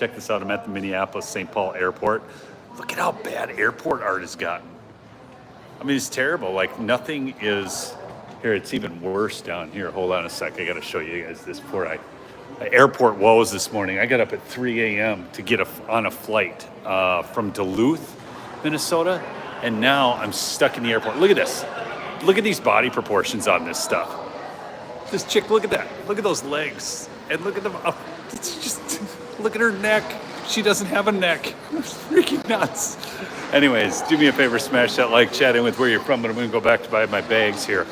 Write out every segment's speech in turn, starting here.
Check this out. I'm at the Minneapolis-St. Paul airport. Look at how bad airport art has gotten. I mean, it's terrible. Like, nothing is... Here, it's even worse down here. Hold on a sec. I got to show you guys this before airport woes this morning. I got up at 3 a.m. to get on a flight from Duluth, Minnesota. And now I'm stuck in the airport. Look at this. Look at these body proportions on this stuff. This chick, look at that. Look at those legs. And look at them. It's just... Look at her neck. She doesn't have a neck. It's freaking nuts. Anyways, do me a favor, smash that like, chat in with where you're from, but I'm going to go back to buy my bags here.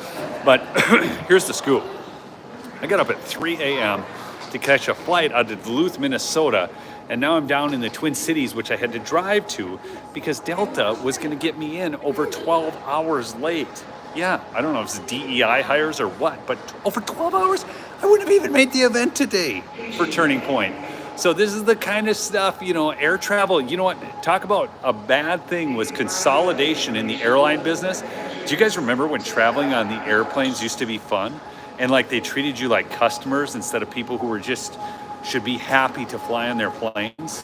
But here's the scoop. I got up at 3 a.m. to catch a flight out of Duluth, Minnesota, and now I'm down in the Twin Cities, which I had to drive to because Delta was going to get me in over 12 hours late. Yeah, I don't know if it's DEI hires or what, but over 12 hours? I wouldn't have even made the event today for Turning Point. So this is the kind of stuff, you know, air travel, you know what, talk about a bad thing was consolidation in the airline business. Do you guys remember when traveling on the airplanes used to be fun? And like they treated you like customers instead of people who were just, should be happy to fly on their planes?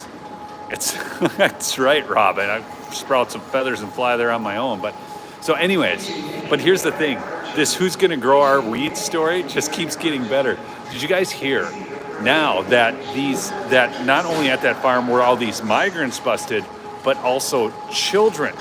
That's right, Robin. I sprout some feathers and fly there on my own. But so anyways, but here's the thing. This who's gonna grow our weed story just keeps getting better. Did you guys hear? Now that not only at that farm were all these migrants busted, but also children.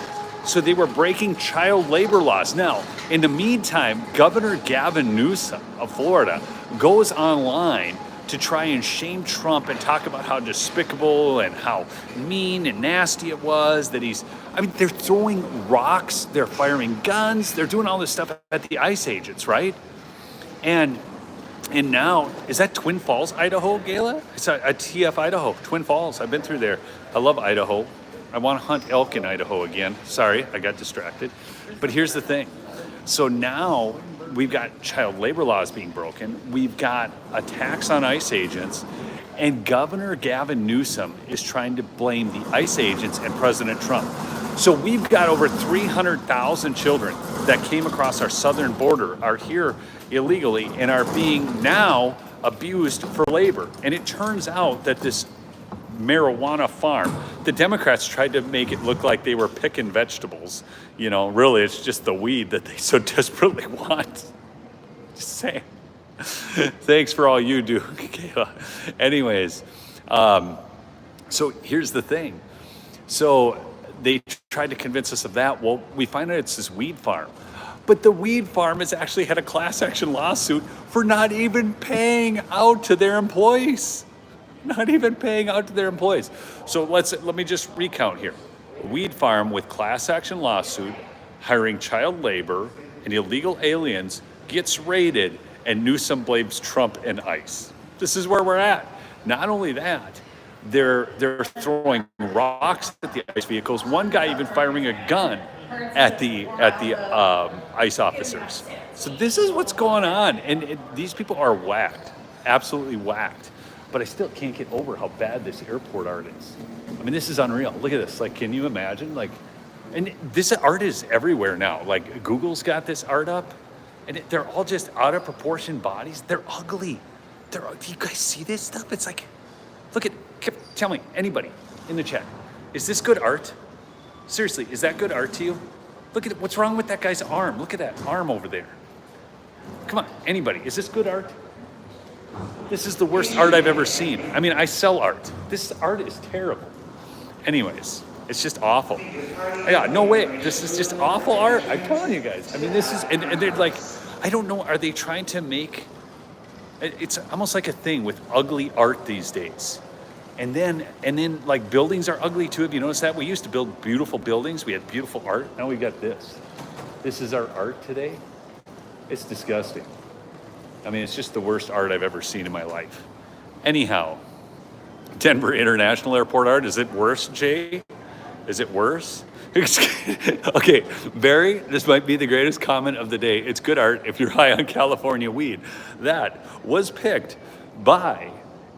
So they were breaking child labor laws. Now, in the meantime, Governor Gavin Newsom of Florida goes online to try and shame Trump and talk about how despicable and how mean and nasty it was that they're throwing rocks, they're firing guns, they're doing all this stuff at the ICE agents, right? And now, is that Twin Falls, Idaho, Gayla? It's a TF Idaho, Twin Falls. I've been through there. I love Idaho. I want to hunt elk in Idaho again. Sorry, I got distracted. But here's the thing. So now we've got child labor laws being broken. We've got attacks on ICE agents. And Governor Gavin Newsom is trying to blame the ICE agents and President Trump. So we've got over 300,000 children that came across our southern border, are here illegally, and are being now abused for labor. And it turns out that this marijuana farm, the Democrats tried to make it look like they were picking vegetables. You know, really, it's just the weed that they so desperately want. Just saying. Thanks for all you do, Kayla. Anyways, so here's the thing. So they tried to convince us of that. Well, we find out it's this weed farm. But the weed farm has actually had a class action lawsuit for not even paying out to their employees. Not even paying out to their employees. So let me just recount here. A weed farm with class action lawsuit, hiring child labor and illegal aliens, gets raided, and Newsom blames Trump and ICE. This is where we're at. Not only that, they're throwing rocks at the ICE vehicles. One guy even firing a gun at the ICE officers. So this is what's going on, and these people are whacked, absolutely whacked. But I still can't get over how bad this airport art is. I mean, this is unreal. Look at this. Like, can you imagine? Like, and this art is everywhere now. Like, Google's got this art up, and they're all just out of proportion bodies. They're ugly. Do you guys see this stuff? It's like, look at. Tell me, anybody in the chat, is this good art? Seriously, is that good art to you? Look at what's wrong with that guy's arm. Look at that arm over there. Come on, anybody, is this good art? This is the worst art I've ever seen. I mean, I sell art. This art is terrible. Anyways, it's just awful. Yeah, no way. This is just awful art. I'm telling you guys. I mean, this is, and they're like, I don't know, are they trying to make, it's almost like a thing with ugly art these days. And then like buildings are ugly too. Have you noticed that? We used to build beautiful buildings. We had beautiful art. Now we got this. This is our art today. It's disgusting. I mean, it's just the worst art I've ever seen in my life. Anyhow, Denver International Airport art, is it worse, Jay? Is it worse? Okay, Barry, this might be the greatest comment of the day. It's good art if you're high on California weed. That was picked by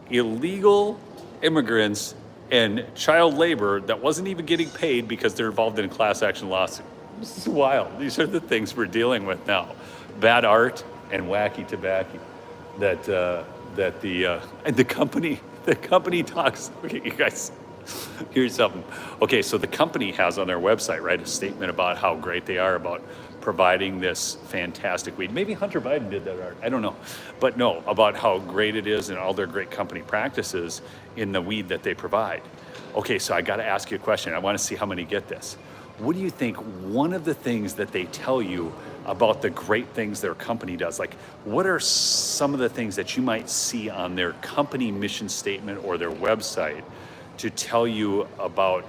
illegal immigrants and child labor that wasn't even getting paid because they're involved in a class action lawsuit. This is wild. These are the things we're dealing with now. Bad art and Wacky Tobac that the company The company talks, okay, you guys, here's something. Okay, so the company has on their website, right, a statement about how great they are about providing this fantastic weed. Maybe Hunter Biden did that, Art. I don't know. But no, about how great it is and all their great company practices in the weed that they provide. Okay, so I got to ask you a question. I want to see how many get this. What do you think one of the things that they tell you about the great things their company does? Like, what are some of the things that you might see on their company mission statement or their website to tell you about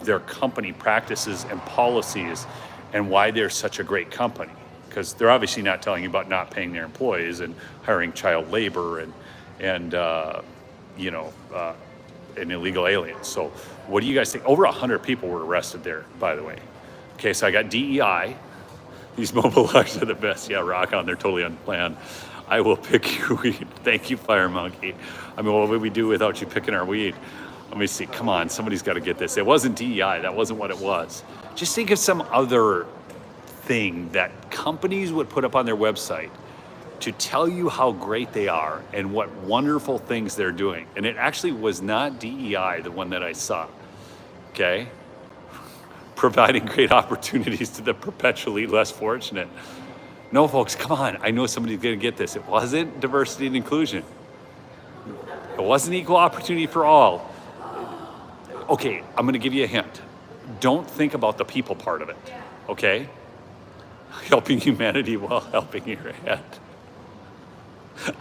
their company practices and policies and why they're such a great company? Because they're obviously not telling you about not paying their employees and hiring child labor and illegal aliens. So what do you guys think? Over 100 people were arrested there, by the way. Okay, so I got DEI. These mobile logs are the best. Yeah, rock on. They're totally unplanned. I will pick your weed. Thank you, Fire Monkey. I mean, what would we do without you picking our weed? Let me see. Come on, somebody's got to get this. It wasn't DEI. That wasn't what it was. Just think of some other thing that companies would put up on their website to tell you how great they are and what wonderful things they're doing. And it actually was not DEI, the one that I saw. Okay? Providing great opportunities to the perpetually less fortunate. No, folks, come on. I know somebody's going to get this. It wasn't diversity and inclusion. It wasn't equal opportunity for all. Okay, I'm going to give you a hint. Don't think about the people part of it, okay? Helping humanity while helping your head.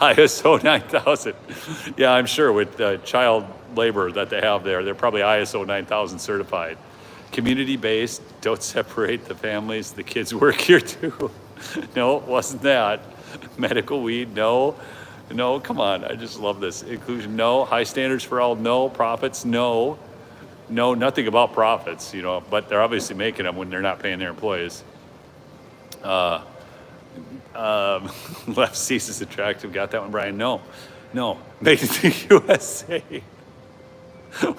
ISO 9000. Yeah, I'm sure with child labor that they have there, they're probably ISO 9000 certified. Community-based, don't separate the families. The kids work here too. No, it wasn't that. Medical weed, no. No, come on, I just love this. Inclusion, no. High standards for all, no. Profits, no. No, nothing about profits, but they're obviously making them when they're not paying their employees. Left ceases attractive. Got that one, Brian? No. Made in the USA.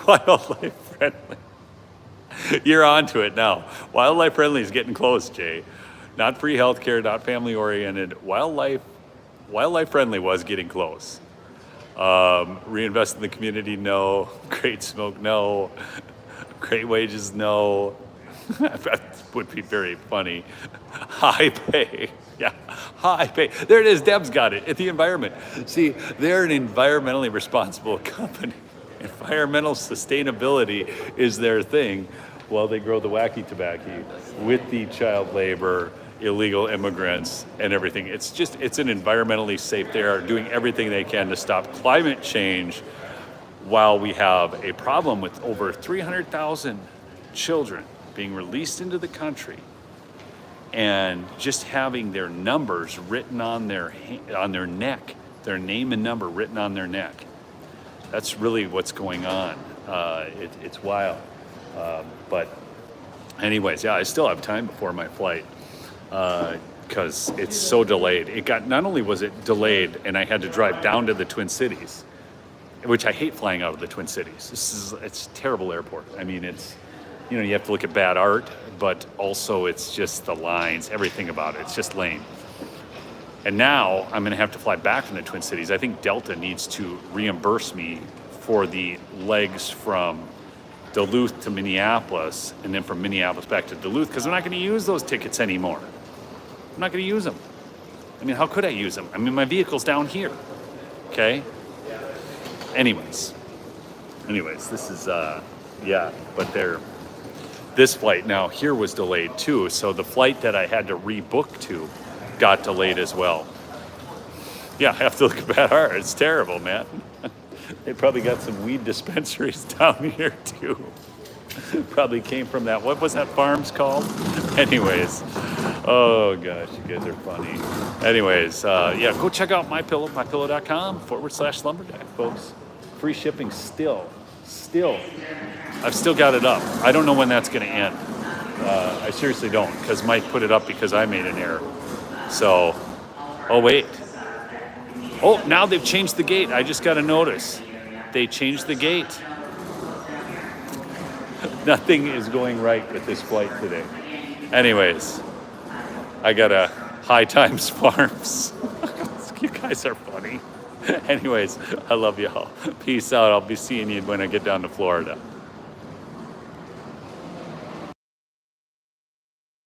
Wildlife friendly. You're on to it now. Wildlife friendly is getting close, Jay. Not free healthcare, not family oriented. Wildlife friendly was getting close. Reinvest in the community, no. Great smoke, no. Great wages, no. That would be very funny. High pay. Yeah, high pay. There it is. Deb's got it. At the environment. See, they're an environmentally responsible company. Environmental sustainability is their thing while they grow the Wacky Tobac with the child labor, illegal immigrants, and everything. It's an environmentally safe. They are doing everything they can to stop climate change while we have a problem with over 300,000 children being released into the country and just having their numbers written on their neck, their name and number written on their neck. That's really what's going on. It's wild. But anyways, yeah, I still have time before my flight because it's so delayed. Not only was it delayed and I had to drive down to the Twin Cities, which I hate flying out of the Twin Cities. It's a terrible airport. I mean, you have to look at bad art, but also it's just the lines, everything about it. It's just lame. And now I'm going to have to fly back from the Twin Cities. I think Delta needs to reimburse me for the legs from Duluth to Minneapolis and then from Minneapolis back to Duluth because I'm not going to use those tickets anymore. I'm not going to use them. I mean, how could I use them? I mean, my vehicle's down here, okay? Anyways, this is, but this flight now here was delayed too. So the flight that I had to rebook to got delayed as well. Yeah, I have to look at bad art. It's terrible, man. They probably got some weed dispensaries down here too. Probably came from that, what was that farms called? Anyways, oh gosh, you guys are funny. Anyways, go check out MyPillow, mypillow.com/lumberjack, folks. Free shipping still. I've still got it up. I don't know when that's gonna end. I seriously don't, because Mike put it up because I made an error. So, oh wait. Oh, now they've changed the gate. I just got a notice. They changed the gate. Nothing is going right with this flight today. Anyways, I got a High Times Farms. You guys are funny. Anyways, I love y'all. Peace out. I'll be seeing you when I get down to Florida.